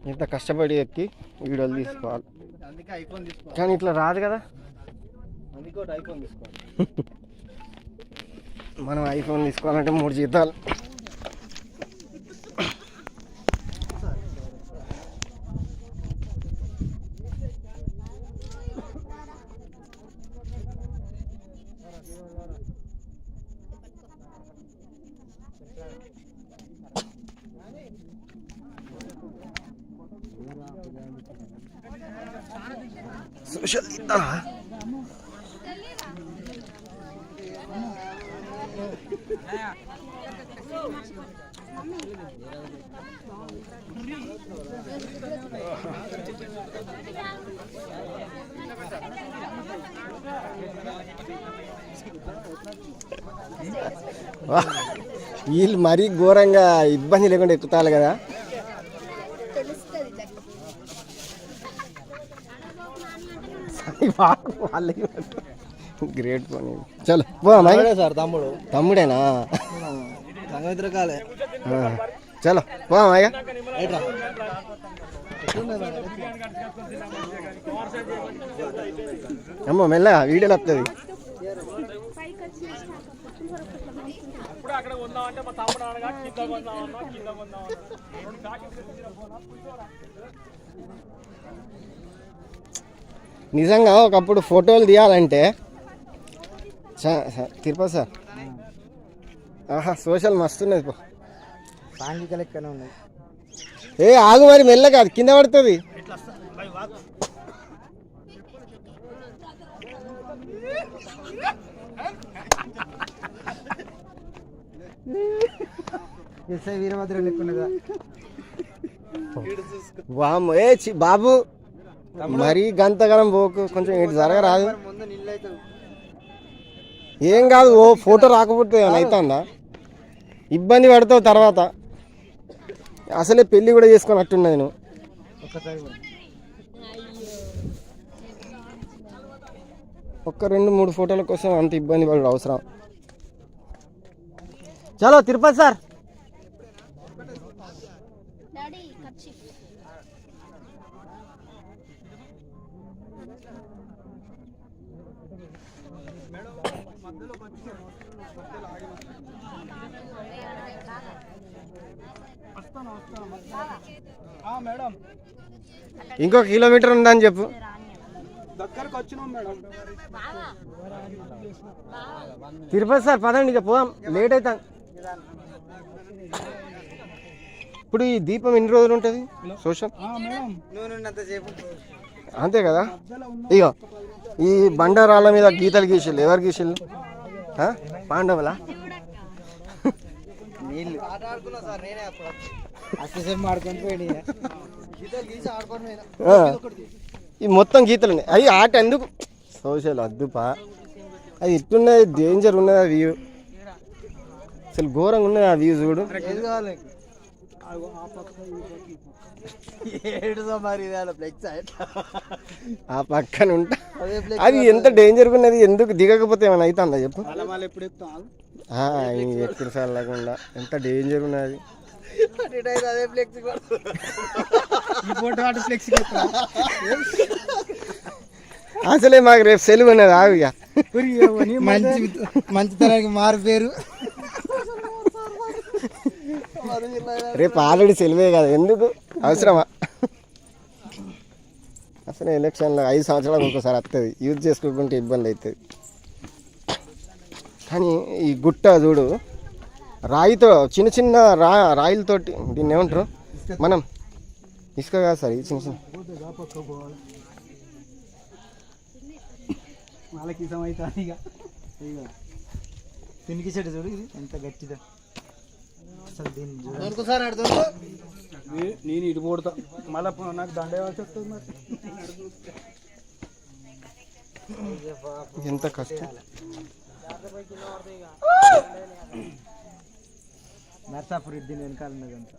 ఇంత కష్టపడి ఎక్కి వీడియోలు తీసుకోవాలి. కానీ ఇట్లా రాదు కదా. మనం ఐఫోన్ తీసుకోవాలంటే 3 జీతాలు. సోషల్ తీద్దామా? వీళ్ళు మరీ ఘోరంగా ఇబ్బంది లేకుండా ఎక్కుతారు కదా. గ్రేట్ పని. చలో పోమా సార్. తమ్ముడేనా? చలో పోమా. అమ్మ మెల్లగా వీడియోలు వస్తుంది. నిజంగా ఒకప్పుడు ఫోటోలు తీయాలంటే తిరుపతి సార్ ఆహా సోషల్ మస్తున్నది. పో సాంఘిక లెక్కనే ఉన్నది. ఏ ఆగు మరి మెల్లగా, అది కింద పడుతుంది. వీరభద్ర లెక్కున్నదా వామ్. ఏ బాబు మరీ గంతగనం పోకు, కొంచెం ఇటు జరగరాదు. ఏం కాదు, ఓ ఫోటో రాకపోతే అవుతుందా? ఇబ్బంది పడతావు తర్వాత. అసలే పెళ్ళి కూడా చేసుకున్నట్టున్నది నువ్వు. ఒక్క 2-3 ఫోటోల కోసం అంత ఇబ్బంది పడు అవసరం? చలో తిరుపతి సార్. ఇంకో కిలోమీటర్ ఉందని చెప్పు. తిరుపతి సార్ పదండి, ఇక పోదాం, లేట్ అవుతాం. ఇప్పుడు ఈ దీపం ఎన్ని రోజులు ఉంటుంది సోషల్? అంతే కదా. ఇగో ఈ బండారాల మీద గీతలు గీసిళ్ళు. ఎవరు గీసిళ్ళు? పాండవులా? ఈ మొత్తం గీతలు ఉన్నాయి. అవి ఆట ఎందుకు సోషల్ అద్దుపా. అది ఇట్టున్నది, డేంజర్ ఉన్నది. ఆ వ్యూ అసలు ఘోరంగా ఉన్నది. ఆ వ్యూ చూడు. ఆ పక్కన ఉంటా. అది ఎంత డేంజర్గా ఉన్నది. ఎందుకు దిగకపోతే ఏమైనా అవుతుందా చెప్పు? ఎప్పుడు సార్ లేకుండా ఎంత డేంజర్ ఉన్నది. అసలే మాకు రేపు సెలవు ఉన్నది. ఆవిగా మంచితనానికి మారు పేరు. రేపు ఆల్రెడీ సెలవే కదా, ఎందుకు అవసరమా? అసలు ఎలక్షన్లో 5 సంవత్సరాలకు ఒకసారి వస్తుంది. యూజ్ చేసుకోకుంటే ఇబ్బంది అవుతుంది. కానీ ఈ గుట్ట చూడు, రాయితో చిన్న చిన్న రాయిలతోటి, దీన్ని ఏమంటారు మనం? ఇసుక కాదు సార్, ఈ చిన్న చిన్న తినికి చెట్టు చూడు, ఇది ఎంత గట్టిదా. అసలు నేను ఇటు పోడతా, మళ్ళీ నాకు దండేవాల్సి వస్తుంది. మరి ఎంత కష్టం. నర్సాపురి దీని వెనకాల ఉన్నదంతా.